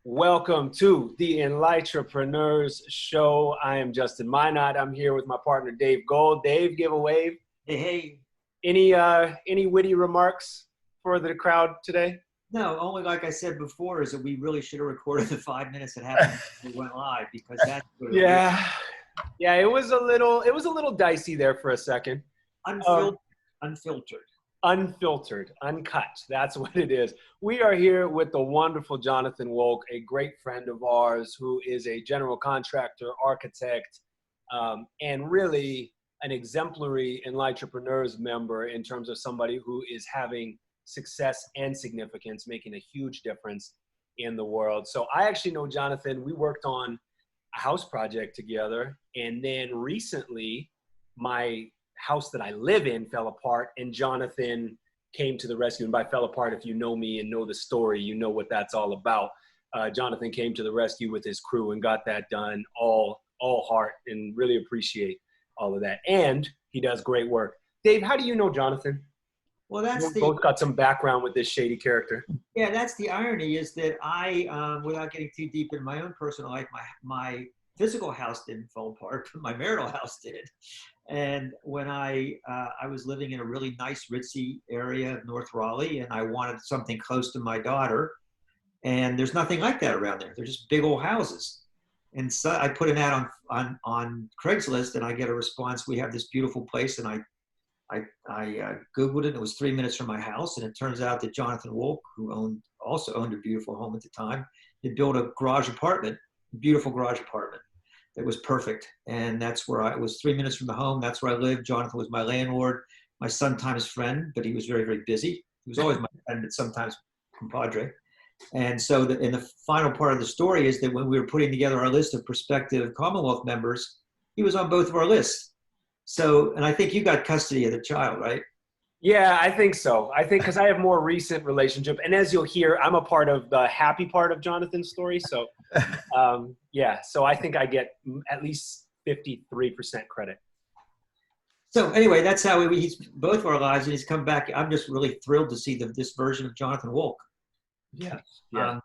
Welcome to the Entrepreneurs Show. I am Justin Minott. I'm here with my partner Dave Gold. Dave, give a wave. Hey. Any witty remarks for the crowd today? No, only like I said before is that we really should have recorded the 5 minutes that happened when we went live because that's what Yeah, it was a little dicey there for a second. unfiltered. Unfiltered, uncut. That's what it is. We are here with the wonderful Jonathan Wolk, a great friend of ours who is a general contractor, architect, and really an exemplary Entrepreneurs member in terms of somebody who is having success and significance, making a huge difference in the world. So I actually know Jonathan. We worked on a house project together, and then recently my house that I live in fell apart, and Jonathan came to the rescue. And by fell apart, if you know me and know the story, you know what that's all about. Jonathan came to the rescue with his crew and got that done all heart, and really appreciate all of that. And he does great work. Dave, how do you know Jonathan? Well, We both got some background with this shady character. Yeah, that's the irony is that I, without getting too deep in my own personal life, my physical house didn't fall apart, but my marital house did. And when I was living in a really nice, ritzy area of North Raleigh, and I wanted something close to my daughter, and there's nothing like that around there. They're just big old houses. And so I put an ad on Craigslist, and I get a response. We have this beautiful place, and I Googled it. It was 3 minutes from my house, and it turns out that Jonathan Wolk, who also owned a beautiful home at the time, had built a garage apartment, beautiful garage apartment. That was perfect. And that's where I was 3 minutes from the home. That's where I lived. Jonathan was my landlord, my sometimes friend, but he was very, very busy. He was always my friend, but sometimes compadre. And so in the final part of the story is that when we were putting together our list of prospective Commonwealth members, he was on both of our lists. So, and I think you got custody of the child, right? Yeah, I think so. I think because I have more recent relationship, and as you'll hear, I'm a part of the happy part of Jonathan's story. So, yeah. So I think I get at least 53% credit. So anyway, that's how he's both of our lives, and he's come back. I'm just really thrilled to see this version of Jonathan Wolk. Yes.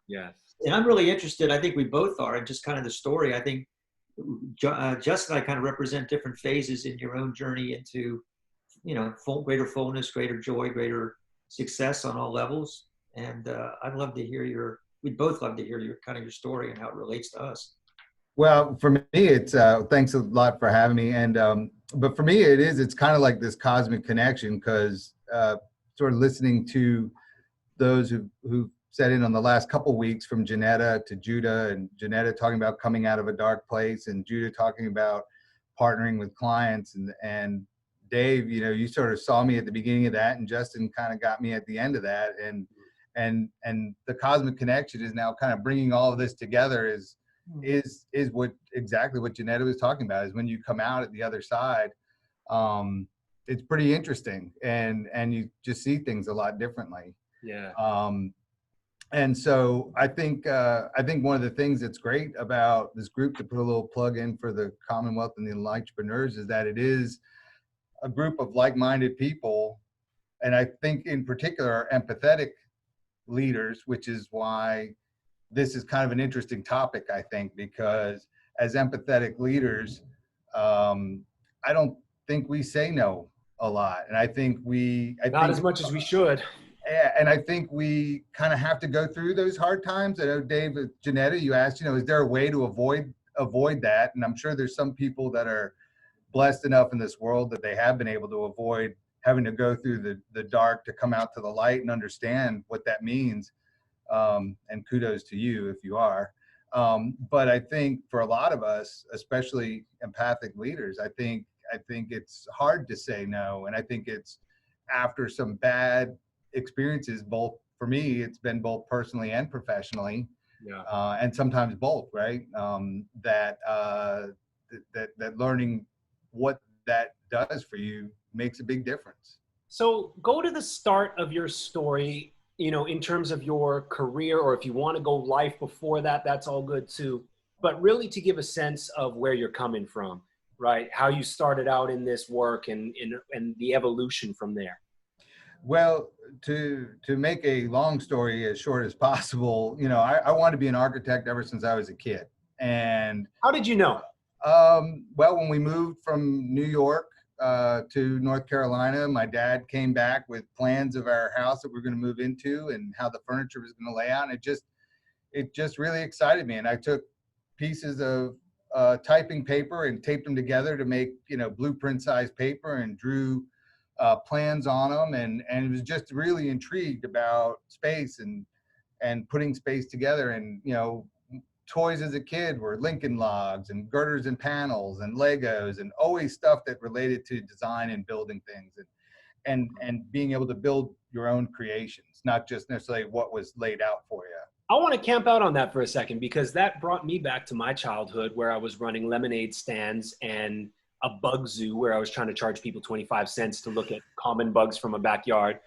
Yes. And I'm really interested. I think we both are, in just kind of the story. I think Justin and I kind of represent different phases in your own journey into, greater fullness, greater joy, greater success on all levels. And we'd both love to hear your story and how it relates to us. Well, for me, it's thanks a lot for having me. And but for me, it's kind of like this cosmic connection because sort of listening to those who sat in on the last couple of weeks, from Janetta to Judah, and Janetta talking about coming out of a dark place, and Judah talking about partnering with clients, and Dave, you sort of saw me at the beginning of that, and Justin kind of got me at the end of that, and the cosmic connection is now kind of bringing all of this together is exactly what Janetta was talking about, is when you come out at the other side, it's pretty interesting, and you just see things a lot differently. Yeah. And so I think one of the things that's great about this group, to put a little plug in for the Commonwealth and the Entrepreneurs, is that it is a group of like-minded people, and I think in particular are empathetic leaders, which is why this is kind of an interesting topic, I think, because as empathetic leaders, I don't think we say no a lot, and I think not as much as we should. Yeah, and I think we kind of have to go through those hard times. I know, Dave, Janetta, you asked, is there a way to avoid that? And I'm sure there's some people that are blessed enough in this world that they have been able to avoid having to go through the dark to come out to the light and understand what that means. And kudos to you if you are. But I think for a lot of us, especially empathic leaders, I think it's hard to say no. And I think it's after some bad experiences, both for me, it's been both personally and professionally, and sometimes both, right? That learning what that does for you makes a big difference. So go to the start of your story, in terms of your career, or if you want to go life before that, that's all good too. But really to give a sense of where you're coming from, right? How you started out in this work and the evolution from there. Well, to make a long story as short as possible, you know, I wanted to be an architect ever since I was a kid. And How did you know? well, when we moved from New York to North Carolina, my dad came back with plans of our house that we're going to move into and how the furniture was going to lay out. And it just really excited me. And I took pieces of typing paper and taped them together to make, you know, blueprint size paper, and drew plans on them, and was just really intrigued about space and putting space together. And, you know, toys as a kid were Lincoln Logs and girders and panels and Legos, and always stuff that related to design and building things, and being able to build your own creations, not just necessarily what was laid out for you. I want to camp out on that for a second, because that brought me back to my childhood, where I was running lemonade stands and a bug zoo where I was trying to charge people 25 cents to look at common bugs from a backyard.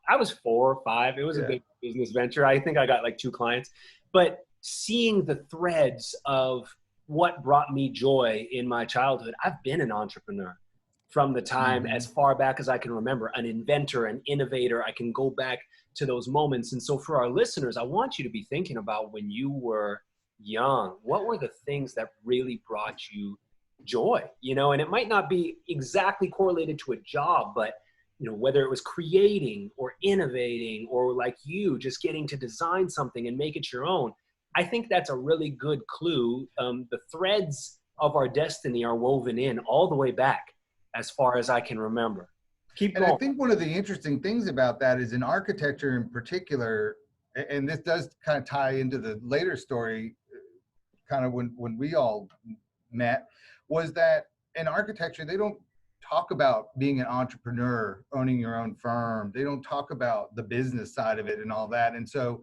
I was 4 or 5. It was a big business venture. I think I got like 2 clients. But seeing the threads of what brought me joy in my childhood, I've been an entrepreneur from the time as far back as I can remember, an inventor, an innovator. I can go back to those moments. And so for our listeners, I want you to be thinking about when you were young, what were the things that really brought you joy? You know, and it might not be exactly correlated to a job, but you know, whether it was creating or innovating, or like you just getting to design something and make it your own. I think that's a really good clue. The threads of our destiny are woven in all the way back, as far as I can remember. Keep going. And I think one of the interesting things about that is in architecture in particular, and this does kind of tie into the later story, kind of when we all met, was that in architecture, they don't talk about being an entrepreneur, owning your own firm. They don't talk about the business side of it and all that. And so,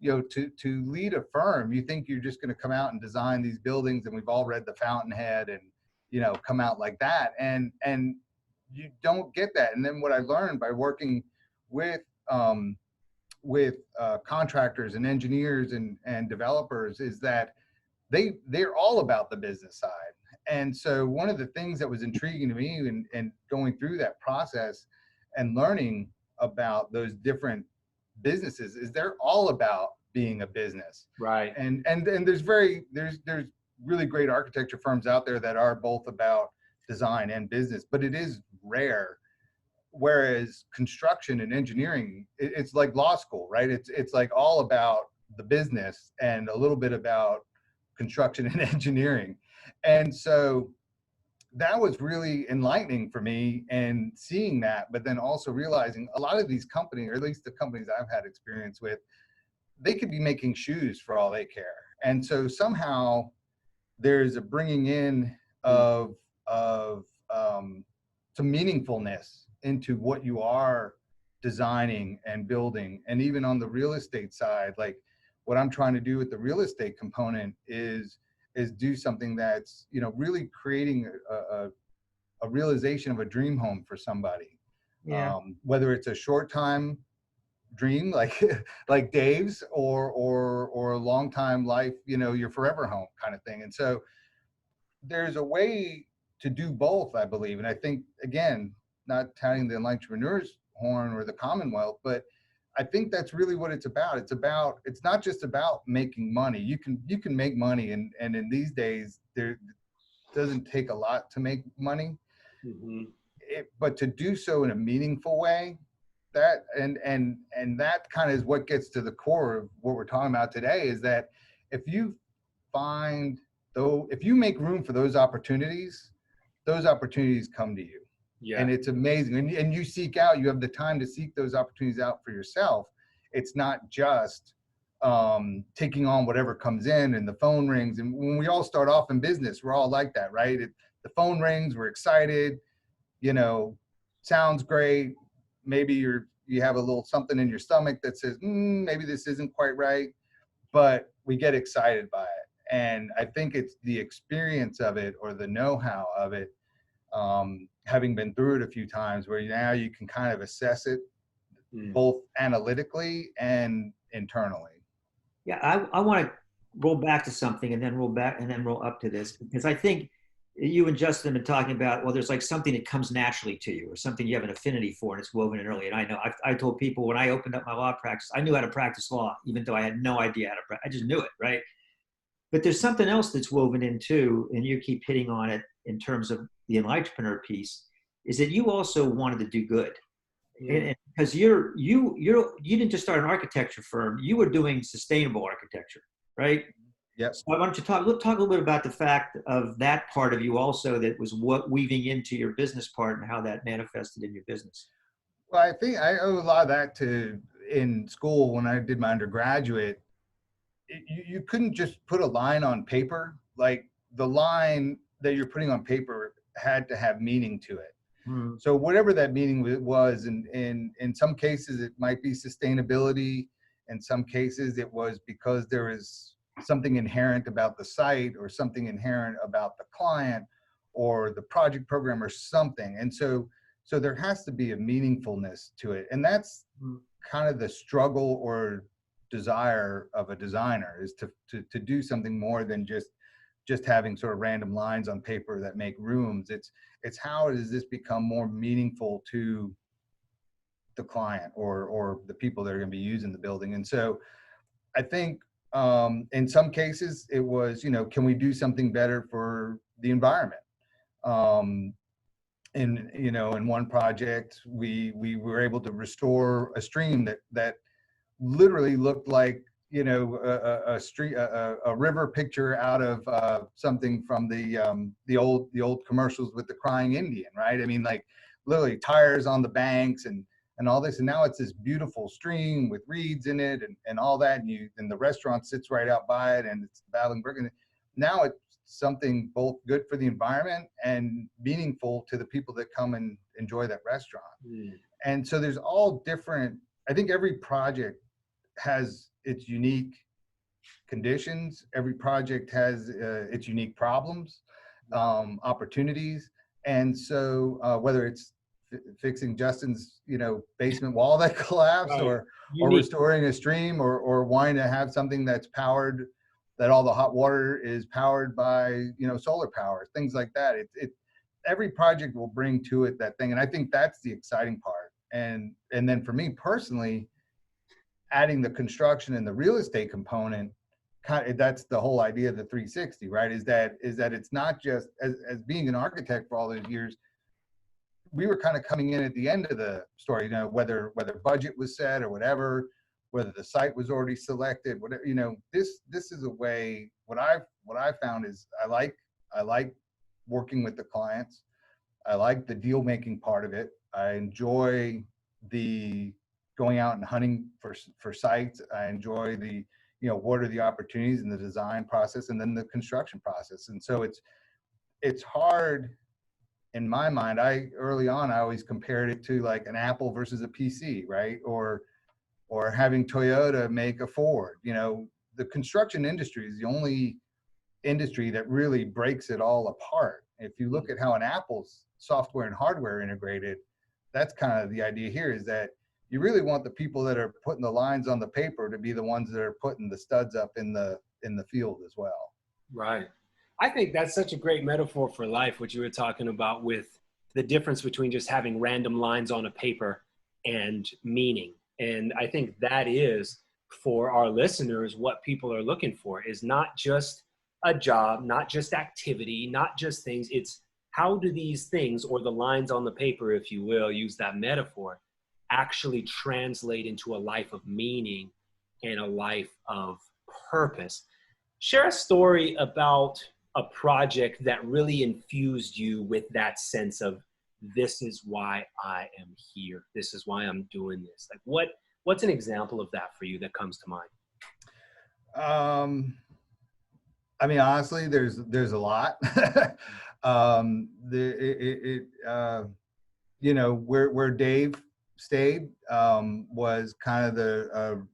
you know, to lead a firm, you think you're just going to come out and design these buildings, and we've all read The Fountainhead, and, you know, come out like that. And you don't get that. And then what I learned by working with contractors and engineers and developers is that they're all about the business side. And so one of the things that was intriguing to me and going through that process and learning about those different businesses is they're all about being a business. Right. And there's really great architecture firms out there that are both about design and business, but it is rare. Whereas construction and engineering, it's like law school, right? It's like all about the business and a little bit about construction and engineering. And so that was really enlightening for me, and seeing that, but then also realizing a lot of these companies, or at least the companies I've had experience with, they could be making shoes for all they care. And so somehow there's a bringing in of some meaningfulness into what you are designing and building. And even on the real estate side, like what I'm trying to do with the real estate component is do something that's, you know, really creating a realization of a dream home for somebody. Yeah. Whether it's a short time dream like Dave's, or a long time life, you know, your forever home kind of thing. And so there's a way to do both, I believe. And I think, again, not touting the entrepreneur's horn or the Commonwealth, but I think that's really what it's about. It's not just about making money. You can make money, and in these days, there doesn't take a lot to make money. But to do so in a meaningful way, that and that kind of is what gets to the core of what we're talking about today, is that if you make room for those opportunities come to you. Yeah. And it's amazing. And you have the time to seek those opportunities out for yourself. It's not just taking on whatever comes in, and the phone rings. And when we all start off in business, we're all like that, right? The phone rings, we're excited, you know, sounds great. Maybe you have a little something in your stomach that says, maybe this isn't quite right, but we get excited by it. And I think it's the experience of it, or the know-how of it, having been through it a few times, where now you can kind of assess it both analytically and internally. Yeah, I want to roll back to something, and then roll up to this, because I think you and Justin have been talking about, well, there's like something that comes naturally to you or something you have an affinity for and it's woven in early. And I know I told people when I opened up my law practice, I knew how to practice law, even though I had no idea how to practice. I just knew it, right? But there's something else that's woven in too, and you keep hitting on it in terms of the entrepreneur piece, is that you also wanted to do good. And because you didn't just start an architecture firm, you were doing sustainable architecture, right? Yep. So why don't you talk a little bit about the fact of that part of you also that was what weaving into your business part and how that manifested in your business. Well, I think I owe a lot of that to in school when I did my undergraduate. You couldn't just put a line on paper. Like the line that you're putting on paper had to have meaning to it. So whatever that meaning was, in some cases it might be sustainability. In some cases it was because there is something inherent about the site or something inherent about the client or the project program or something. And so there has to be a meaningfulness to it. And that's kind of the struggle or desire of a designer, is to do something more than just having sort of random lines on paper that make rooms. It's how does this become more meaningful to the client or the people that are going to be using the building. And so I think in some cases it was, can we do something better for the environment? In one project, we were able to restore a stream that literally looked like, a river picture out of something from the old commercials with the crying Indian, right? I mean, like literally tires on the banks and all this, and now it's this beautiful stream with reeds in it and all that, and the restaurant sits right out by it, and it's battling brick, and now it's something both good for the environment and meaningful to the people that come and enjoy that restaurant. And so there's all different, I think every project has its unique conditions. Every project has its unique problems, opportunities. And so whether it's fixing Justin's, basement wall that collapsed, right, or restoring a stream, or wanting to have something that's powered, that all the hot water is powered by, solar power, things like that. Every project will bring to it that thing. And I think that's the exciting part. And then for me personally, adding the construction and the real estate component, that's the whole idea of the 360, right? Is that it's not just as being an architect for all those years, we were kind of coming in at the end of the story, whether budget was set or whatever, whether the site was already selected, whatever, this is a way, what I found is I like working with the clients. I like the deal making part of it. I enjoy the going out and hunting for sites. I enjoy the, what are the opportunities in the design process and then the construction process. And so it's hard in my mind. Early on, I always compared it to like an Apple versus a PC, right? Or having Toyota make a Ford. The construction industry is the only industry that really breaks it all apart. If you look at how an Apple's software and hardware integrated, that's kind of the idea here, is that you really want the people that are putting the lines on the paper to be the ones that are putting the studs up in the field as well. Right. I think that's such a great metaphor for life, what you were talking about with the difference between just having random lines on a paper and meaning. And I think that is, for our listeners, what people are looking for, is not just a job, not just activity, not just things. It's how do these things, or the lines on the paper, if you will, use that metaphor, actually translate into a life of meaning and a life of purpose. Share a story about a project that really infused you with that sense of, this is why I am here. This is why I'm doing this. Like what's an example of that for you that comes to mind? I mean, honestly, there's a lot. Where Dave stayed was kind of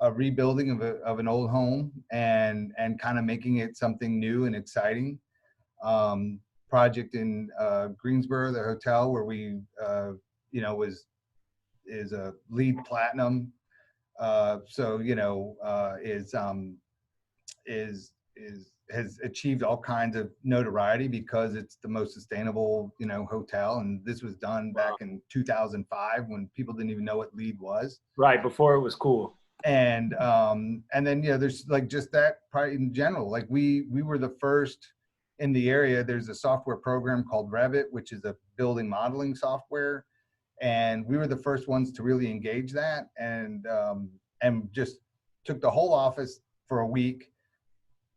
a rebuilding of an old home and kind of making it something new and exciting. Project in Greensboro, the hotel where we is a LEED platinum, is has achieved all kinds of notoriety because it's the most sustainable, hotel. And this was done back in 2005 when people didn't even know what LEED was. Right, before it was cool. And then there's like just that part in general. Like we were the first in the area. There's a software program called Revit, which is a building modeling software, and we were the first ones to really engage that, and just took the whole office for a week,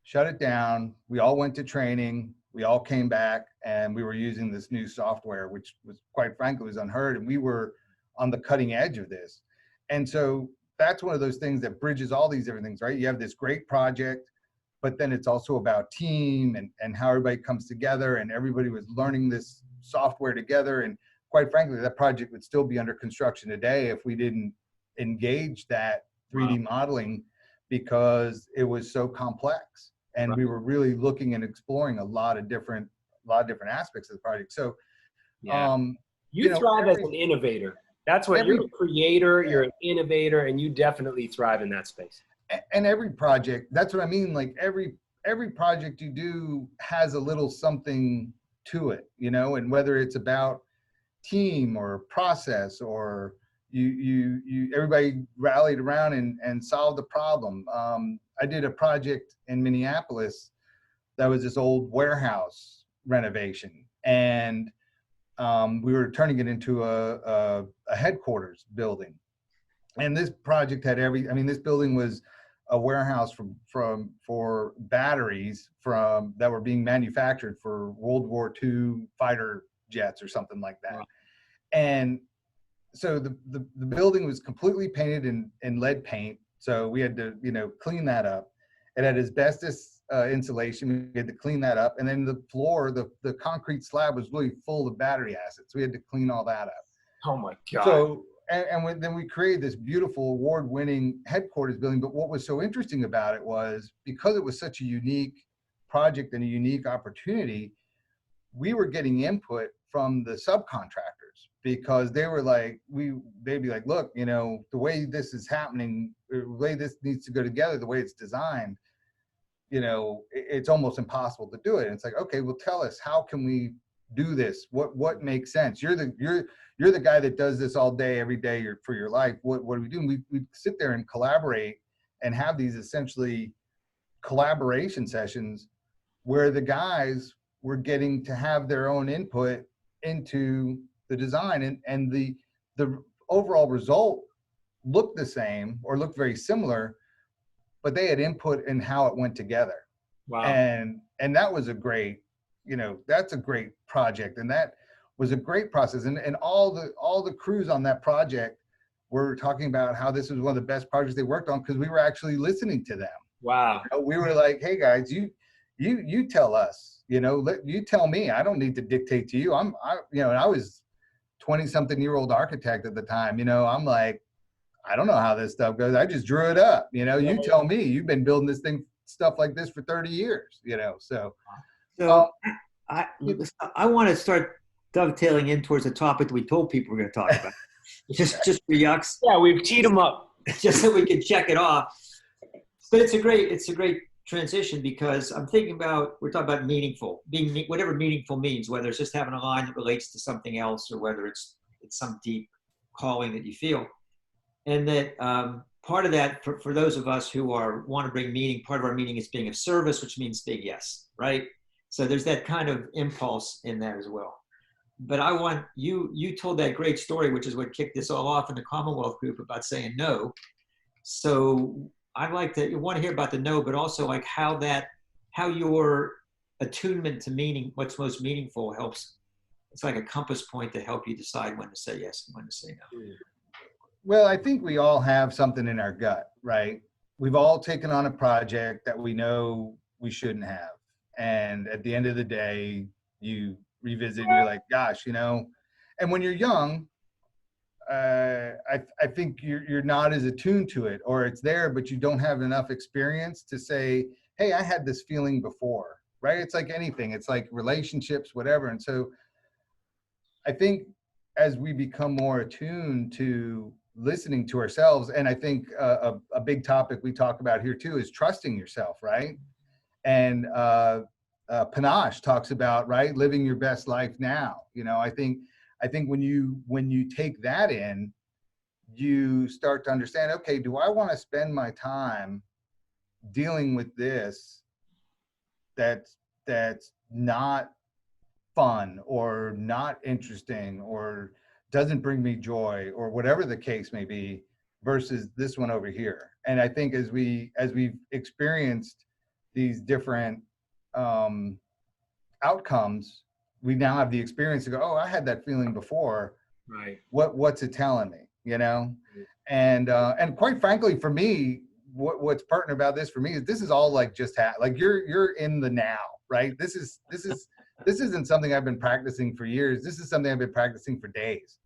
shut it down. We all went to training. We all came back, and we were using this new software, which was, quite frankly, was unheard. And we were on the cutting edge of this. And so that's one of those things that bridges all these different things, right? You have this great project, but then it's also about team and how everybody comes together, and everybody was learning this software together. And quite frankly, that project would still be under construction today if we didn't engage that 3D modeling, because it was so complex. And we were really looking and exploring a lot of different aspects of the project. So, you thrive as an innovator. That's what you're a creator, you're an innovator, and you definitely thrive in that space. And every project, that's what I mean. Like every project you do has a little something to it, and whether it's about team or process, or you everybody rallied around and solved the problem. I did a project in Minneapolis that was this old warehouse renovation, and we were turning it into a headquarters building. And this project had this building was a warehouse for batteries that were being manufactured for World War II fighter jets or something like that. Wow. And so the building was completely painted in lead paint. So we had to, clean that up. It had asbestos insulation. We had to clean that up. And then the floor, the concrete slab was really full of battery acid. So we had to clean all that up. Oh my God. So, then we created this beautiful award-winning headquarters building. But what was so interesting about it was, because it was such a unique project and a unique opportunity, we were getting input from the subcontractors, because they were like, they'd be like, look, the way this is happening, the way this needs to go together, the way it's designed, it's almost impossible to do it. And it's like, okay, well, tell us, how can we do this? What makes sense? You're the guy that does this all day, every day for your life. What do we do? And we sit there and collaborate and have these essentially collaboration sessions where the guys were getting to have their own input into the design, and the overall result looked the same or looked very similar, but they had input in how it went together. Wow. And that was a great, that's a great project, and that was a great process. And all the crews on that project were talking about how this was one of the best projects they worked on, because we were actually listening to them. Wow. We were like, hey guys, you tell us, you tell me. I don't need to dictate to you. And I was 20-something-year-old architect at the time. I'm like, I don't know how this stuff goes. I just drew it up. You tell me. You've been building this thing, stuff like this, for 30 years. So I want to start dovetailing in towards the topic that we told people we're going to talk about. just for yucks. Yeah, we've teed them up just so we can check it off. But it's a great transition, because I'm thinking about, we're talking about meaningful, whatever meaningful means, whether it's just having a line that relates to something else, or whether it's some deep calling that you feel. And that part of that, for those of us who want to bring meaning, part of our meaning is being of service, which means big yes, right? So there's that kind of impulse in that as well. But I want you told that great story, which is what kicked this all off in the Commonwealth group, about saying no. So I'd like to want to hear about the no, but also like how your attunement to meaning, what's most meaningful, helps. It's like a compass point to help you decide when to say yes and when to say no. Well, I think we all have something in our gut, right? We've all taken on a project that we know we shouldn't have. And at the end of the day, you revisit and you're like, gosh, and when you're young, I think you're not as attuned to it, or it's there, but you don't have enough experience to say, hey, I had this feeling before, right? It's like anything. It's like relationships, whatever. And so I think as we become more attuned to listening to ourselves, and I think a big topic we talk about here too is trusting yourself, right? And Panache talks about, right, living your best life now. You know, I think when you take that in, you start to understand, okay, do I want to spend my time dealing with this that's not fun or not interesting or doesn't bring me joy or whatever the case may be, versus this one over here. And I think as we've experienced these different outcomes, we now have the experience to go, oh, I had that feeling before. Right. What's it telling me? You know? And quite frankly, for me, what's pertinent about this for me is this is all like just like you're in the now, right? This isn't something I've been practicing for years. This is something I've been practicing for days.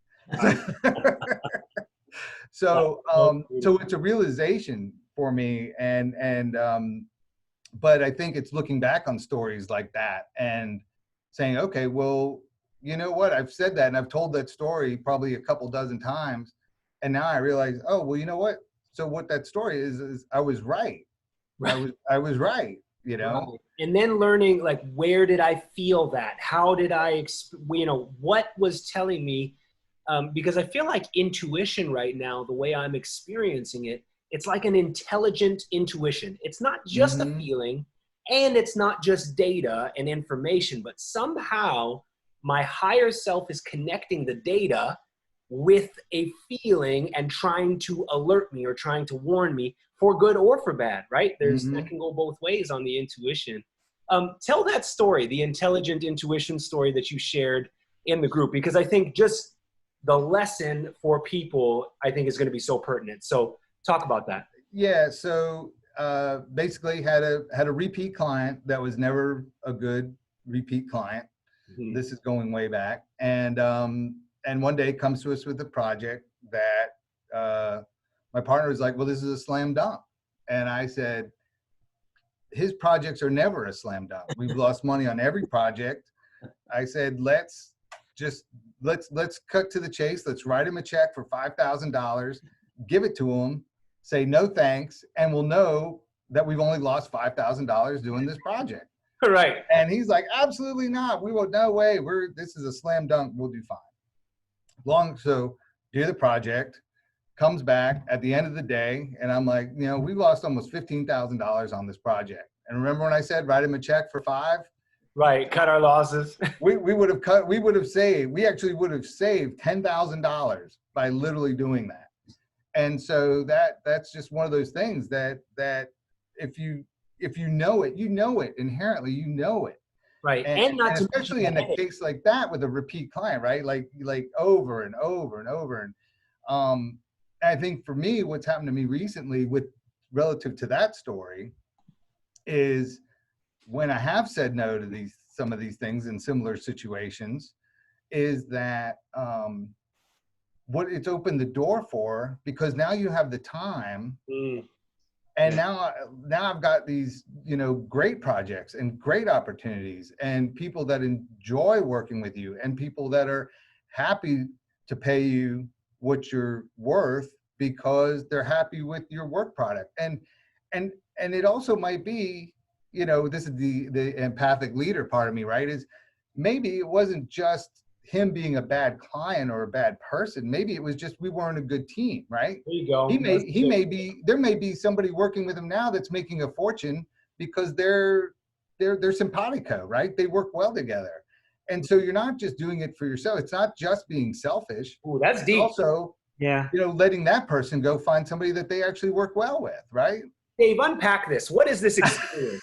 So it's a realization for me, but I think it's looking back on stories like that and saying, okay, well, you know what? I've said that and I've told that story probably a couple dozen times. And now I realize, oh, well, you know what? So what that story is I was right. I was right, you know? Right. And then learning, like, where did I feel that? How did I, what was telling me? Because I feel like intuition right now, the way I'm experiencing it, it's like an intelligent intuition. It's not just a feeling, and it's not just data and information, but somehow my higher self is connecting the data with a feeling and trying to alert me or trying to warn me for good or for bad, right? That can go both ways on the intuition. Tell that story, the intelligent intuition story that you shared in the group, because I think just the lesson for people, I think, is going to be so pertinent. So talk about that. Yeah. So basically had a repeat client that was never a good repeat client. Mm-hmm. This is going way back. And one day comes to us with a project that my partner was like, well, this is a slam dunk. And I said, his projects are never a slam dunk. We've lost money on every project. I said, let's cut to the chase. Let's write him a check for $5,000, give it to him, say no thanks, and we'll know that we've only lost $5,000 doing this project. Right. And he's like, absolutely not. We will, no way. This is a slam dunk. We'll do fine. So do the project, comes back at the end of the day, and I'm like, we lost almost $15,000 on this project. And remember when I said write him a check for $5,000? Right, cut our losses. we actually would have saved $10,000 by literally doing that. And so that's just one of those things that if you know it, inherently, you know it. Right. And especially in a case like that with a repeat client, right? Like over and over and over. And I think for me, what's happened to me recently with relative to that story is when I have said no to some of these things in similar situations, is that what it's opened the door for, because now you have the time. And now I've got these, great projects and great opportunities and people that enjoy working with you and people that are happy to pay you what you're worth because they're happy with your work product. And it also might be, this is the empathic leader part of me, right? Is maybe it wasn't just him being a bad client or a bad person. Maybe it was just we weren't a good team, right? There you go. There may be somebody working with him now that's making a fortune because they're simpatico, right? They work well together. And so you're not just doing it for yourself. It's not just being selfish. Ooh, that's deep. Also, letting that person go find somebody that they actually work well with, right? Dave, unpack this. What is this experience?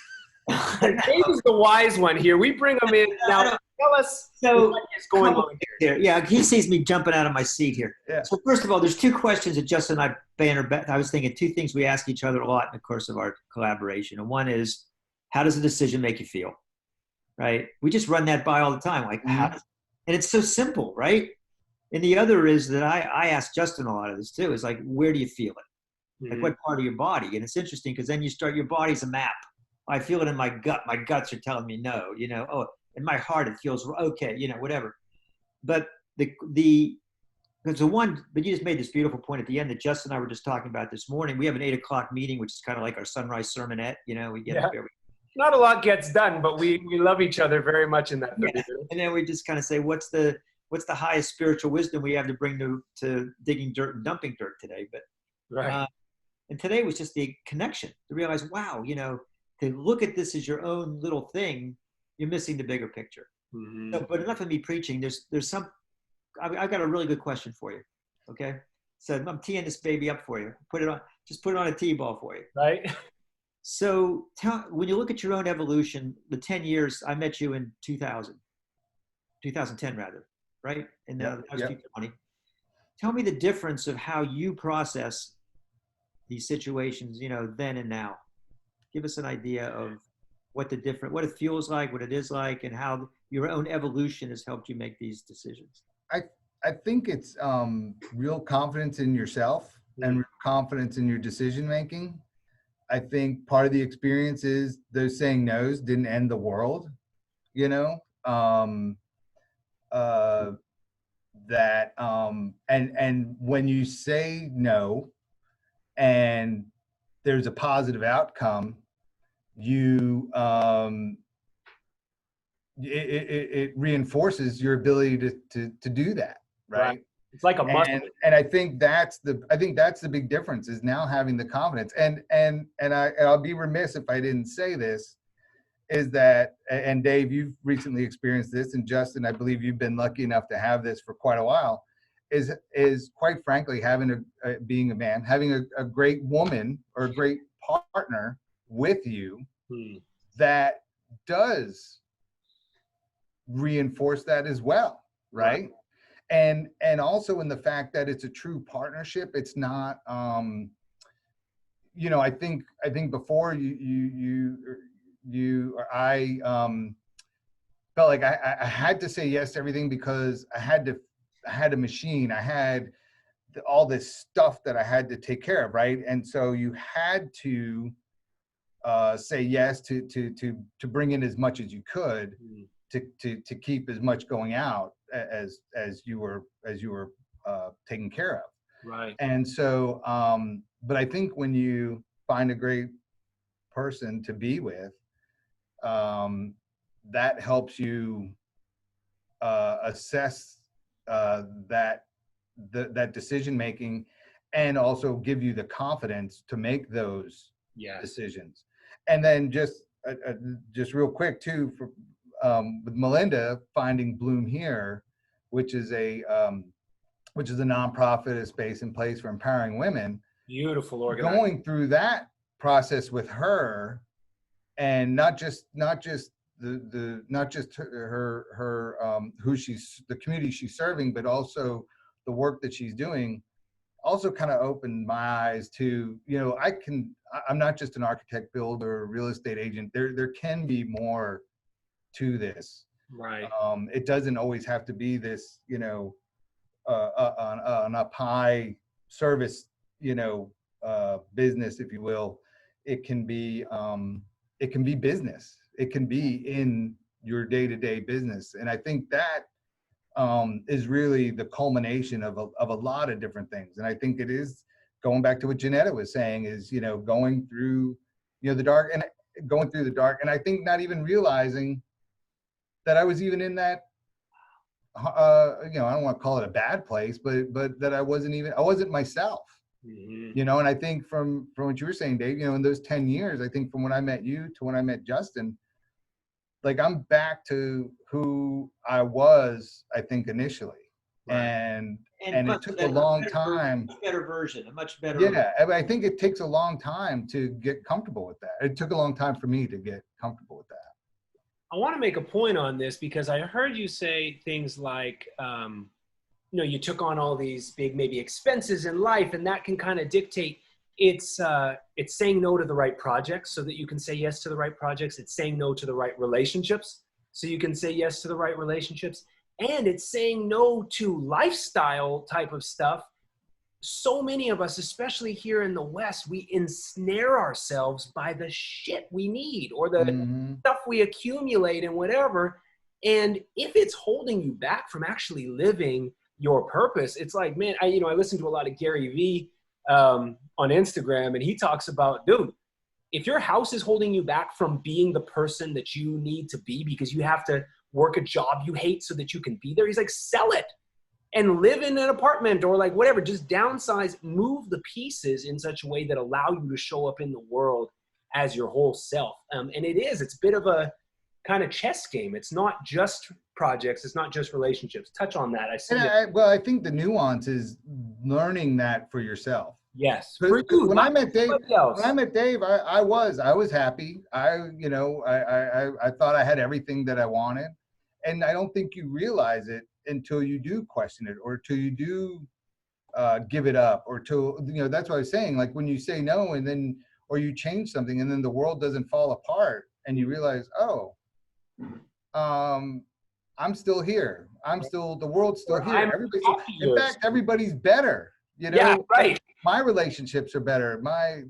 Dave is the wise one here. We bring him in now. Tell us what is going on here. Yeah, he sees me jumping out of my seat here. Yeah. So first of all, there's two questions that Justin and I banter back. I was thinking two things we ask each other a lot in the course of our collaboration. And one is, how does a decision make you feel? Right? We just run that by all the time. Like, and it's so simple, right? And the other is that I ask Justin a lot of this too, is like, where do you feel it? Like what part of your body? And it's interesting because then your body's a map. I feel it in my gut. My guts are telling me no, in my heart, it feels okay, whatever. But but you just made this beautiful point at the end that Justin and I were just talking about this morning. We have an 8:00 meeting, which is kind of like our sunrise sermonette. We get up every. Not a lot gets done, but we love each other very much in that 30 Yeah. minutes. And then we just kind of say, what's the highest spiritual wisdom we have to bring to digging dirt and dumping dirt today? But Right. and today was just the connection to realize, wow, to look at this as your own little thing, you're missing the bigger picture. Mm-hmm. So, but enough of me preaching. There's some. I've got a really good question for you. Okay, so I'm teeing this baby up for you. Just put it on a tee ball for you. Right. So when you look at your own evolution, the 10 years, I met you in 2010 rather, right? And that was 2020. Tell me the difference of how you process these situations, then and now. Give us an idea of what it feels like, what it is like, and how your own evolution has helped you make these decisions. I think it's real confidence in yourself and real confidence in your decision making. I think part of the experience is those saying no's didn't end the world, and when you say no and there's a positive outcome, it reinforces your ability to do that, right? It's like a muscle. And I think that's the big difference, is now having the confidence. And I'll be remiss if I didn't say this, is that, and Dave, you've recently experienced this, and Justin, I believe you've been lucky enough to have this for quite a while, is quite frankly being a man, having a great woman or a great partner with you that does reinforce that as well, right? And also in the fact that it's a true partnership. It's not I think before you or I felt like I had to say yes to everything, because I had a machine, I had all this stuff that I had to take care of, right? And so you had to say yes to bring in as much as you could, to keep as much going out as you were taken care of. Right. And so, but I think when you find a great person to be with, that helps you assess that decision making, and also give you the confidence to make those decisions. And then just real quick too, with Melinda finding Bloom Here, which is a nonprofit, a space and place for empowering women. Beautiful organization. Going through that process with her, and not just her the community she's serving, but also the work that she's doing, also kind of opened my eyes to, I'm not just an architect, builder, real estate agent. There can be more to this. Right. It doesn't always have to be this, an up high service, business, if you will. It can be business. It can be in your day-to-day business. And I think that is really the culmination of a lot of different things. And I think it is, going back to what Janetta was saying, is, going through, the dark, and going through the dark. And I think not even realizing that I was even in that, I don't want to call it a bad place, but that I wasn't myself. Mm-hmm. And I think from what you were saying, Dave, in those 10 years, I think from when I met you to when I met Justin, like, I'm back to who I was, I think, initially. Right. And it took a long time. A better version, a much better. Yeah, I think it takes a long time to get comfortable with that. It took a long time for me to get comfortable with that. I want to make a point on this, because I heard you say things like, you took on all these big, maybe expenses in life, and that can kind of dictate. It's saying no to the right projects so that you can say yes to the right projects. It's saying no to the right relationships so you can say yes to the right relationships. And it's saying no to lifestyle type of stuff. So many of us, especially here in the West, we ensnare ourselves by the shit we need, or the stuff we accumulate and whatever. And if it's holding you back from actually living your purpose, it's like, man, I listen to a lot of Gary Vee on Instagram, and he talks about, dude, if your house is holding you back from being the person that you need to be because you have to work a job you hate so that you can be there, he's like, sell it and live in an apartment or like whatever, just downsize, move the pieces in such a way that allow you to show up in the world as your whole self. And it's a bit of a kind of chess game. It's not just projects. It's not just relationships. Touch on that. I see. Well, I think the nuance is learning that for yourself. Yes. For you, when I met Dave, I was happy. I thought I had everything that I wanted. And I don't think you realize it until you do question it or till you do give it up or till, that's what I was saying. Like when you say no and then, or you change something and then the world doesn't fall apart and you realize, oh, I'm still here. The world's still here. In fact, everybody's better. Yeah, right. My relationships are better.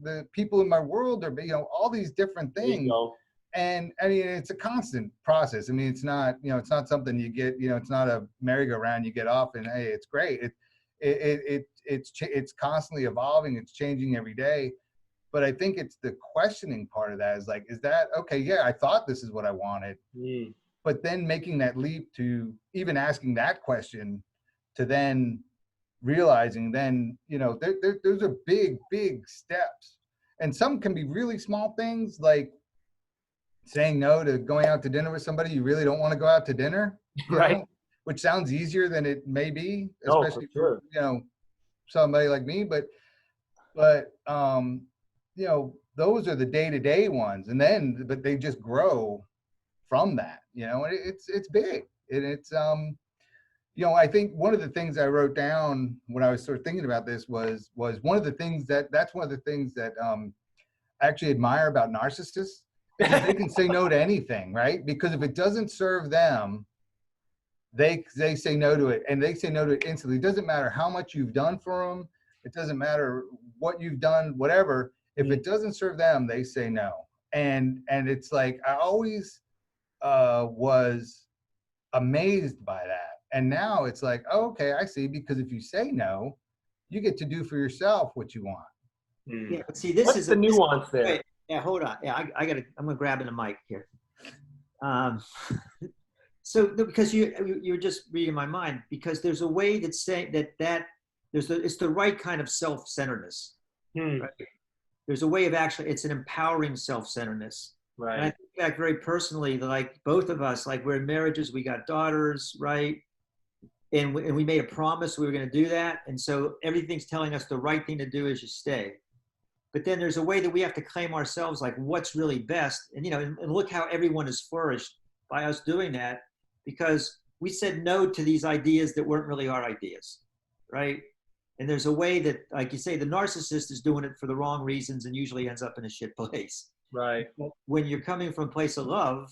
The people in my world are, all these different things. And I mean, it's a constant process. I mean, it's not, it's not something you get, it's not a merry-go-round you get off and hey, it's great. It's constantly evolving. It's changing every day. But I think it's the questioning part of that is like, is that okay? Yeah, I thought this is what I wanted. But then making that leap to even asking that question to then realizing then, those are big, big steps. And some can be really small things like saying no to going out to dinner with somebody you really don't want to go out to dinner, right? Which sounds easier than it may be, especially for somebody like me. But those are the day-to-day ones, and but they just grow from that. It's big, and it's I think one of the things I wrote down when I was sort of thinking about this was one of the things that's one of the things that I actually admire about narcissists. They can say no to anything, right? Because if it doesn't serve them, they say no to it, and they say no to it instantly. It doesn't matter how much you've done for them. It doesn't matter what you've done, whatever. If it doesn't serve them, they say no. And it's like I always was amazed by that. And now it's like, oh, okay, I see. Because if you say no, you get to do for yourself what you want. Yeah, but see, What's the nuance there? Wait, yeah, hold on. Yeah, I'm gonna grab the mic here. So because you're just reading my mind, because there's a way that saying that it's the right kind of self-centeredness. Right? There's a way of it's an empowering self-centeredness. Right. And I think back very personally, like both of us, like we're in marriages, we got daughters, right? And we made a promise we were going to do that. And so everything's telling us the right thing to do is just stay. But then there's a way that we have to claim ourselves, like what's really best. And, and look how everyone has flourished by us doing that, because we said no to these ideas that weren't really our ideas, right? And there's a way that, like you say, the narcissist is doing it for the wrong reasons and usually ends up in a shit place. Right. But when you're coming from a place of love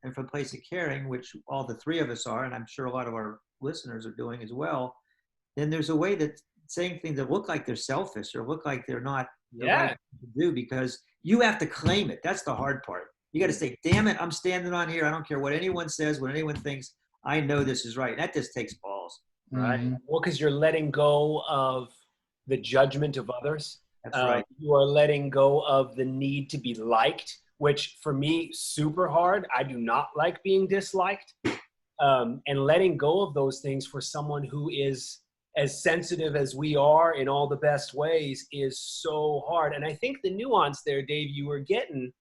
and from a place of caring, which all the three of us are, and I'm sure a lot of our listeners are doing as well, then there's a way that saying things that look like they're selfish or look like they're not the right thing to do, because you have to claim it. That's the hard part. You got to say, damn it, I'm standing on here. I don't care what anyone says, what anyone thinks. I know this is right. That just takes balls. Right. Well, because you're letting go of the judgment of others. That's right. You are letting go of the need to be liked, which for me, super hard. I do not like being disliked. And letting go of those things for someone who is as sensitive as we are in all the best ways is so hard. And I think the nuance there, Dave, you were getting,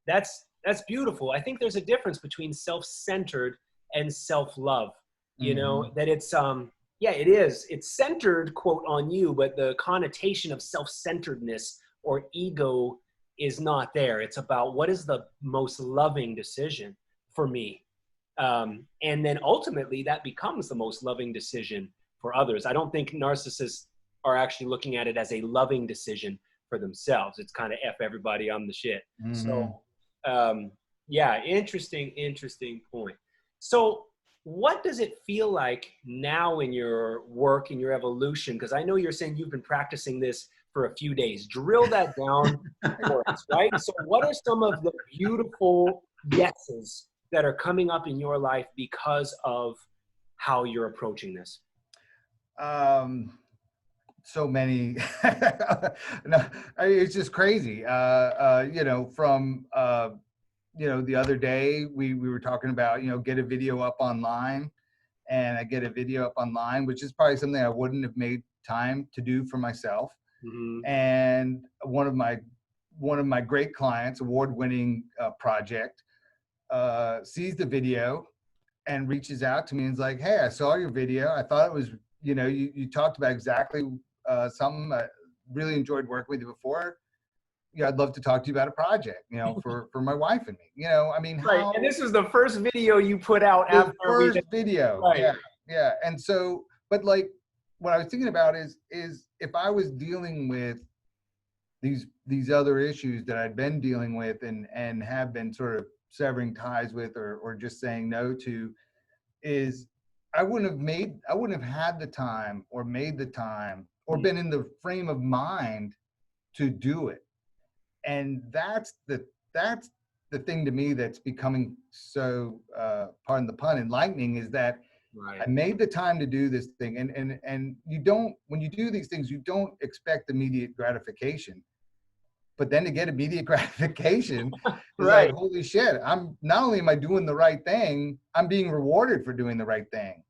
that's beautiful. I think there's a difference between self-centered and self-love. That it's, it is. It's centered, quote, on you, but the connotation of self-centeredness or ego is not there. It's about what is the most loving decision for me. And then ultimately that becomes the most loving decision for others. I don't think narcissists are actually looking at it as a loving decision for themselves. It's kind of F everybody, I'm the shit. So, interesting point. So, what does it feel like now in your work, in your evolution? Because I know you're saying you've been practicing this for a few days. Drill that down for us, right? So what are some of the beautiful yeses that are coming up in your life because of how you're approaching this? so many, no, it's just crazy. You know, from, you know, the other day we were talking about, you know, get a video up online, and I get a video up online, which is probably something I wouldn't have made time to do for myself. Mm-hmm. And one of my great clients, award-winning project, sees the video and reaches out to me and is like, "Hey, I saw your video. I thought it was, you know, you talked about exactly something. I really enjoyed working with you before. Yeah, I'd love to talk to you about a project, you know, for my wife and me. You know, I mean, Right. how And this was the first video you put out the after we first had, video, right. yeah, yeah. And so, but like, what I was thinking about is if I was dealing with these other issues that I'd been dealing with and have been sort of severing ties with, or just saying no to, is I wouldn't have had the time or made the time or been in the frame of mind to do it. And that's the thing to me that's becoming so, pardon the pun, enlightening, is that Right. I made the time to do this thing. And you don't, when you do these things, you don't expect immediate gratification. But then to get immediate gratification is Right. like, holy shit, I'm not only am I doing the right thing, I'm being rewarded for doing the right thing.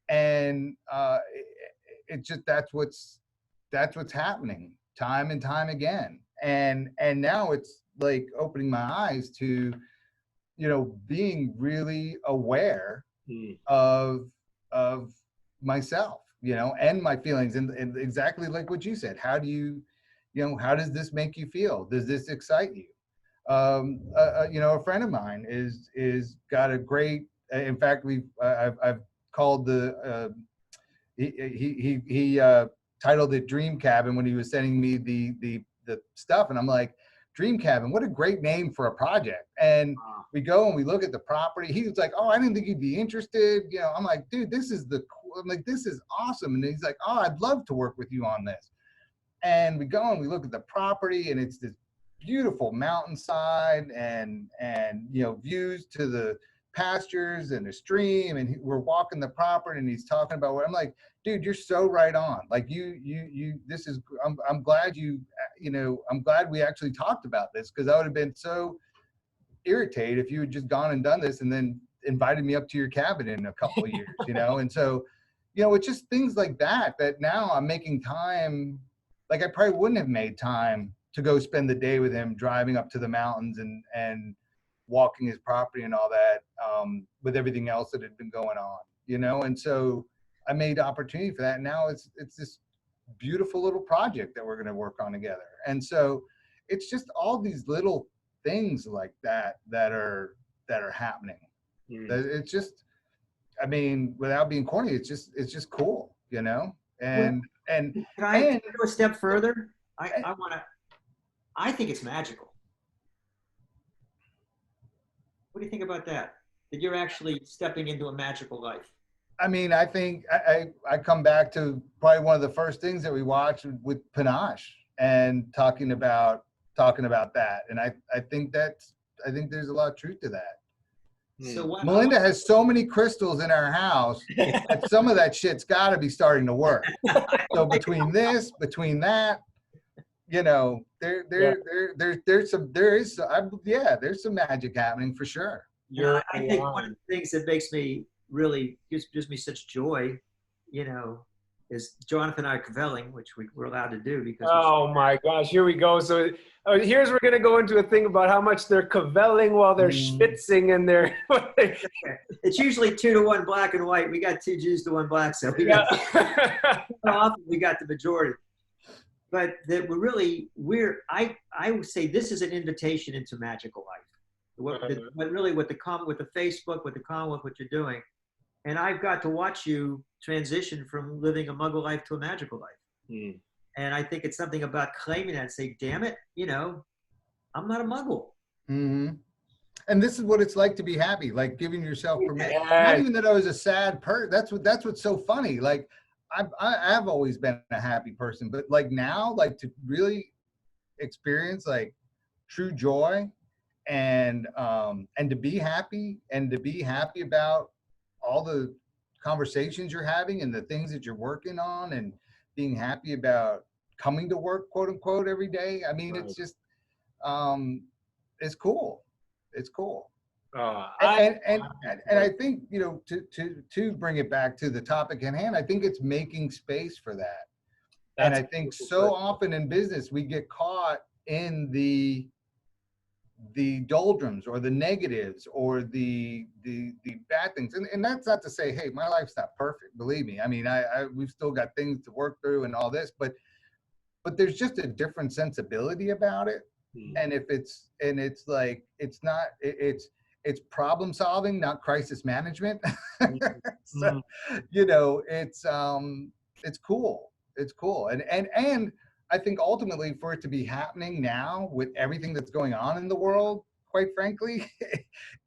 And it just, that's what's happening time and time again. And now it's like opening my eyes to, you know, being really aware of myself, you know, and my feelings, and exactly like what you said. How do you, you know, how does this make you feel? Does this excite you? You know, a friend of mine is got a great. In fact, I've called the he titled it Dream Cabin when he was sending me the stuff, and I'm like, Dream Cabin, what a great name for a project. And we go and we look at the property. He was like, oh, I didn't think you'd be interested. You know, I'm like, dude, this is I'm like, this is awesome. And he's like, oh, I'd love to work with you on this. And we go and we look at the property, and it's this beautiful mountainside and you know, views to the pastures and the stream. And we're walking the property, and he's talking about what I'm like, dude, you're so right on. Like you this is, I'm glad you know, I'm glad we actually talked about this, because I would have been so irritated if you had just gone and done this and then invited me up to your cabin in a couple of years, you know. And so, you know, it's just things like that now I'm making time. Like, I probably wouldn't have made time to go spend the day with him, driving up to the mountains and walking his property and all that, with everything else that had been going on, you know. And so I made opportunity for that. And now it's this beautiful little project that we're going to work on together. And so it's just all these little things like that are happening. It's just, I mean, without being corny, it's just cool, you know. And can I go a step further? I think it's magical. What do you think about that? That you're actually stepping into a magical life? I mean, I think I come back to probably one of the first things that we watched with Panache, and talking about that. And I think there's a lot of truth to that. So Melinda has so many crystals in our house that some of that shit's got to be starting to work. So between that, you know, there's some magic happening for sure. I think one of the things that makes me really gives me such joy, you know, is Jonathan and I cavelling, which we're allowed to do because. Oh my gosh, here we go. So here's, we're going to go into a thing about how much they're cavelling while they're schwitzing, and they're. It's usually 2-to-1 black and white. We got 2 Jews to 1 black, so we got often we got the majority. But that I would say this is an invitation into magical life. What the Facebook, what you're doing. And I've got to watch you transition from living a muggle life to a magical life. And I think it's something about claiming that and say, damn it, you know, I'm not a muggle. Mm-hmm. And this is what it's like to be happy, like giving yourself permission. Not even that I was a sad person. That's what's so funny. Like, I've always been a happy person, but like now, like to really experience like true joy and to be happy about all the conversations you're having and the things that you're working on, and being happy about coming to work, quote unquote, every day. I mean, Right. it's just, it's cool. It's cool. Uh, And, I, and I think, you know, to bring it back to the topic at hand, I think it's making space for that. And I think so often in business, we get caught in the doldrums or the negatives or the bad things. And that's not to say, hey, my life's not perfect. Believe me. I mean, we've still got things to work through and all this, but there's just a different sensibility about it. And it's like, it's problem solving, not crisis management. So, you know, it's cool. It's cool. And I think ultimately for it to be happening now with everything that's going on in the world, quite frankly,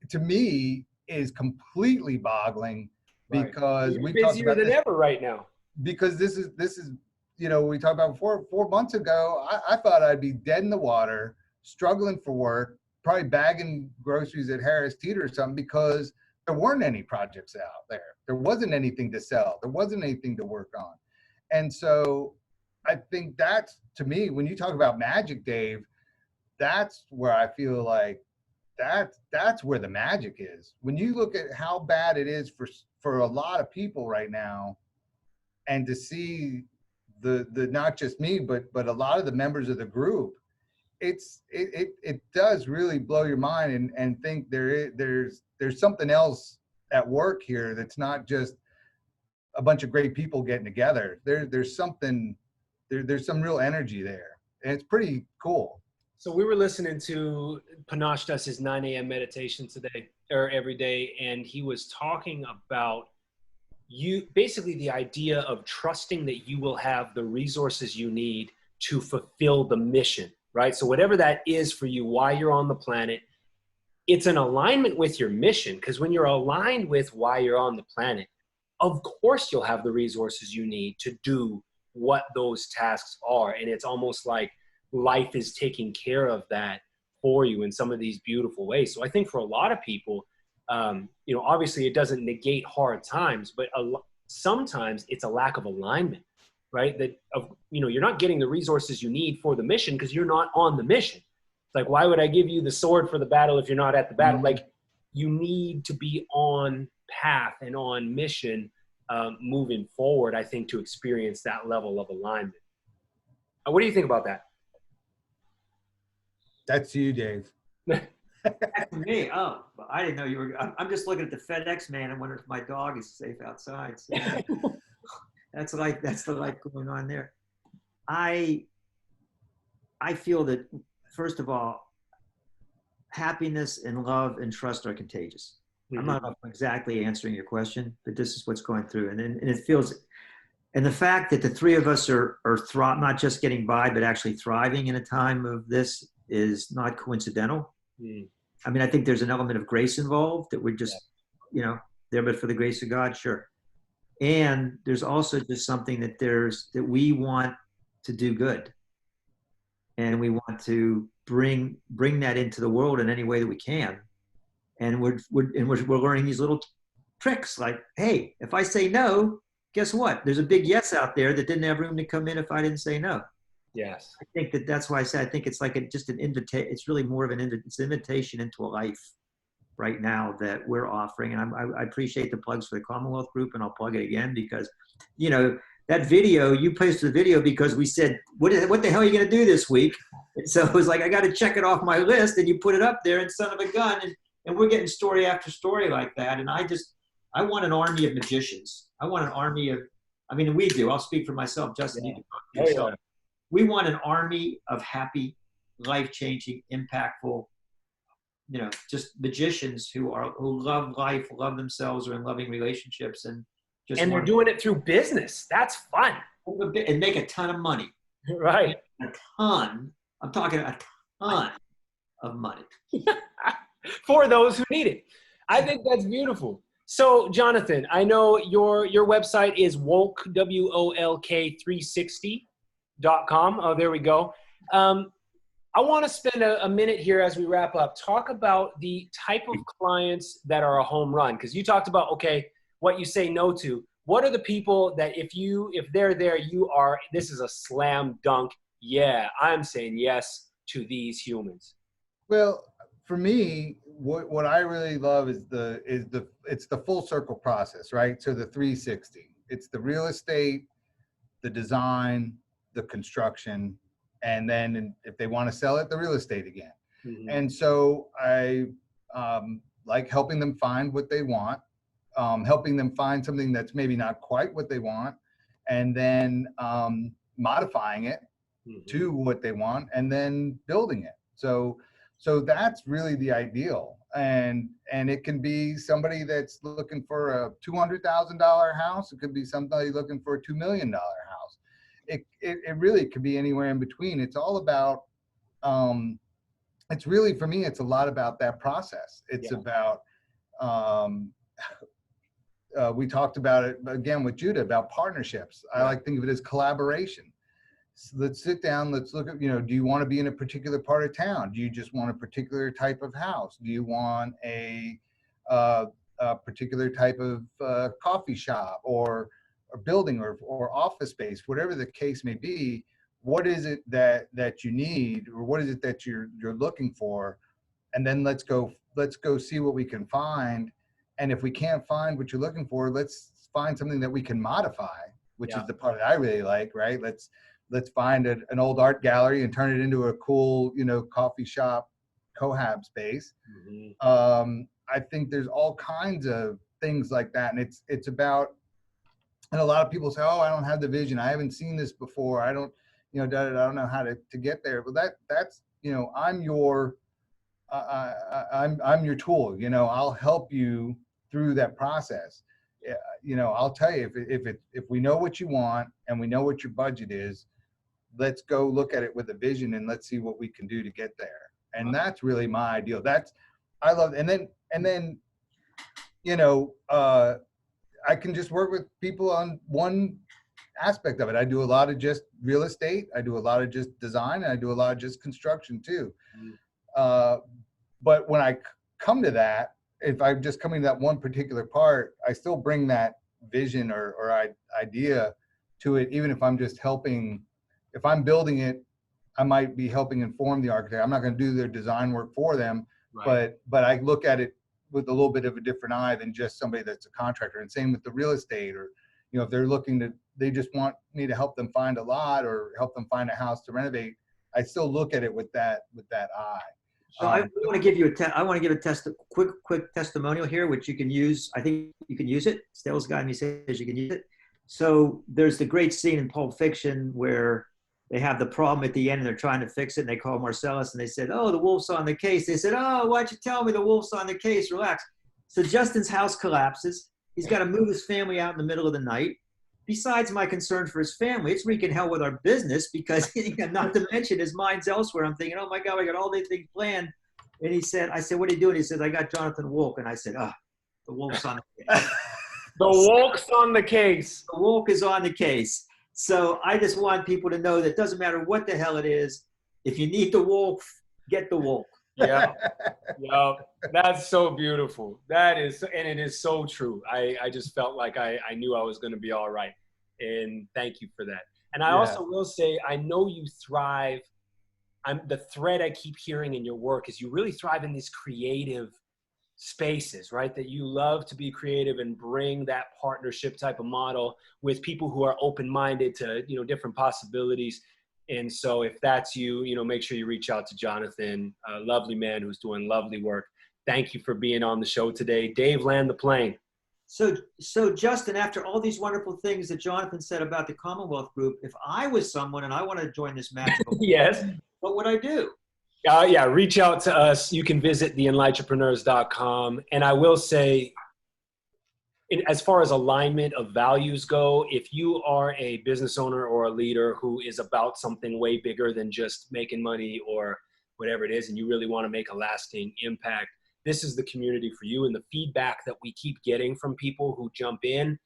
to me is completely boggling, because You're we talked busier about than this, ever right now. because this is, you know, we talked about before, 4 months ago, I thought I'd be dead in the water, struggling for work, probably bagging groceries at Harris Teeter or something, because there weren't any projects out there. There wasn't anything to sell. There wasn't anything to work on. And so I think that's, to me, when you talk about magic, Dave, that's where I feel like that's where the magic is. When you look at how bad it is for a lot of people right now, and to see the not just me, but a lot of the members of the group, it does really blow your mind, and think there's something else at work here that's not just a bunch of great people getting together. There's something, there's some real energy there, and it's pretty cool. So we were listening to Panache does his 9 a.m. meditation today, or every day, and he was talking about basically the idea of trusting that you will have the resources you need to fulfill the mission, right? So whatever that is for you, why you're on the planet, it's an alignment with your mission, because when you're aligned with why you're on the planet, of course you'll have the resources you need to do what those tasks are. And it's almost like life is taking care of that for you in some of these beautiful ways. So I think for a lot of people, you know, obviously it doesn't negate hard times, but sometimes it's a lack of alignment, right? That, you know, you're not getting the resources you need for the mission because you're not on the mission. It's like, why would I give you the sword for the battle if you're not at the battle? Like, you need to be on path and on mission moving forward, I think, to experience that level of alignment. What do you think about that? That's you, Dave. That's me. Oh, I didn't know you were. I'm just looking at the FedEx man and wondering if my dog is safe outside. So that's the life going on there. I feel that, first of all, happiness and love and trust are contagious. I'm not exactly answering your question, but this is what's going through. And it feels, and the fact that the three of us are not just getting by, but actually thriving in a time of this is not coincidental. I mean, I think there's an element of grace involved, that we're just, you know, there, but for the grace of God, sure. And there's also just something that that we want to do good. And we want to bring that into the world in any way that we can. And we're learning these little tricks, like, hey, if I say no, guess what? There's a big yes out there that didn't have room to come in if I didn't say no. Yes. I think that's why I say I think it's like just an invitation. It's really more of an invitation into a life right now that we're offering. And I appreciate the plugs for the Commonwealth Group, and I'll plug it again because, you know, that video, you posted the video because we said, what the hell are you going to do this week? And so it was like, I got to check it off my list, and you put it up there, and son of a gun. And we're getting story after story like that. And I want an army of magicians. I want an army of, I mean, we do. I'll speak for myself, Justin. You can talk for yourself. We want an army of happy, life-changing, impactful, you know, just magicians who love life, love themselves, are in loving relationships, and they're doing it through business. That's fun. And make a ton of money. Right. A ton. I'm talking a ton of money. For those who need it. I think that's beautiful. So, Jonathan, I know your website is Wolk, WOLK 360.com. Oh, there we go. I want to spend a minute here as we wrap up. Talk about the type of clients that are a home run, because you talked about, okay, what you say no to. What are the people that if they're there, this is a slam dunk. Yeah, I'm saying yes to these humans. Well, for me, what I really love is it's the full circle process, right? So the 360. It's the real estate, the design, the construction, and then if they want to sell it, the real estate again. Mm-hmm. And so I like helping them find what they want, helping them find something that's maybe not quite what they want, and then modifying it to what they want, and then building it. So that's really the ideal. And it can be somebody that's looking for a $200,000 house. It could be somebody looking for a $2 million house. It really could be anywhere in between. It's all about, it's really, for me, it's a lot about that process. It's about, we talked about it again with Judah about partnerships. I like to think of it as collaboration. So let's sit down, let's look at, do you want to be in a particular part of town? Do you just want a particular type of house? Do you want a particular type of coffee shop or building or office space, whatever the case may be? What is it that you need, or what is it that you're looking for? And then let's go see what we can find. And if we can't find what you're looking for, let's find something that we can modify, which is the part that I really like, right? Let's find an old art gallery and turn it into a cool, coffee shop, cohab space. I think there's all kinds of things like that. And it's about, and a lot of people say, oh, I don't have the vision. I haven't seen this before. I don't, I don't know how to get there. But that's, I'm your tool. I'll help you through that process. I'll tell you, if we know what you want and we know what your budget is, let's go look at it with a vision and let's see what we can do to get there. And that's really my ideal. I love, and then, I can just work with people on one aspect of it. I do a lot of just real estate. I do a lot of just design, and I do a lot of just construction too. But when I come to that, if I'm just coming to that one particular part, I still bring that vision or idea to it, even if I'm just helping. If I'm building it, I might be helping inform the architect. I'm not going to do their design work for them, but I look at it with a little bit of a different eye than just somebody that's a contractor. And same with the real estate, or if they're they just want me to help them find a lot or help them find a house to renovate. I still look at it with that eye. So I want to give you a quick testimonial here, which you can use. I think you can use it. Sales guy me says you can use it. So there's the great scene in Pulp Fiction where they have the problem at the end and they're trying to fix it. And they call Marcellus and they said, oh, the wolf's on the case. They said, oh, why'd you tell me the wolf's on the case? Relax. So Justin's house collapses. He's got to move his family out in the middle of the night. Besides my concern for his family, it's wreaking hell with our business because not to mention his mind's elsewhere. I'm thinking, oh my God, I got all these things planned. And I said, what are you doing? He said, I got Jonathan Wolk. And I said, the wolf's on the case. The Wolk's on the case. The Wolk is on the case. So I just want people to know that it doesn't matter what the hell it is. If you need the Wolk, get the Wolk. Yeah. That's so beautiful. And it is so true. I just felt like I knew I was going to be all right. And thank you for that. And I also will say, I know you thrive. The thread I keep hearing in your work is you really thrive in these creative spaces, right? That you love to be creative and bring that partnership type of model with people who are open-minded to, different possibilities. And so if that's you, make sure you reach out to Jonathan, a lovely man who's doing lovely work. Thank you for being on the show today. Dave, land the plane. So Justin, after all these wonderful things that Jonathan said about the Commonwealth Group, if I was someone and I wanted to join this magical yes, what would I do? Reach out to us. You can visit theenlightentrepreneurs.com. And I will say, as far as alignment of values go, if you are a business owner or a leader who is about something way bigger than just making money or whatever it is, and you really want to make a lasting impact, this is the community for you. And the feedback that we keep getting from people who jump in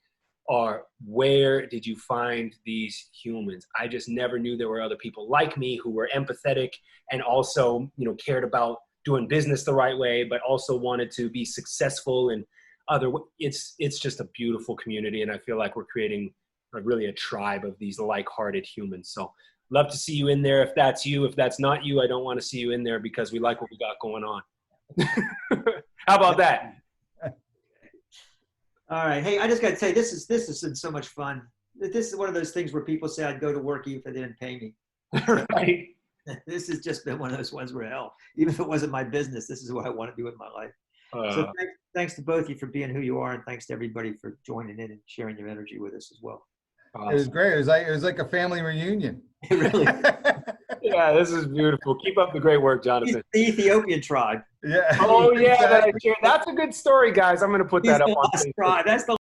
are, where did you find these humans? I just never knew there were other people like me who were empathetic and also, cared about doing business the right way, but also wanted to be successful and It's just a beautiful community, and I feel like we're creating really a tribe of these like-hearted humans. So love to see you in there. If that's you, if that's not you, I don't want to see you in there because we like what we got going on. How about that? All right. Hey, I just got to say, this has been so much fun. This is one of those things where people say I'd go to work even if they didn't pay me. Right. This has just been one of those ones where, hell, even if it wasn't my business, this is what I want to do with my life. So thanks to both of you for being who you are, and thanks to everybody for joining in and sharing your energy with us as well. Awesome. It was great. It was like a family reunion. It really. Yeah, this is beautiful. Keep up the great work, Jonathan. He's the Ethiopian tribe. Yeah. Oh yeah, Exactly. that's a good story, guys. I'm going to put that up on Facebook. That's the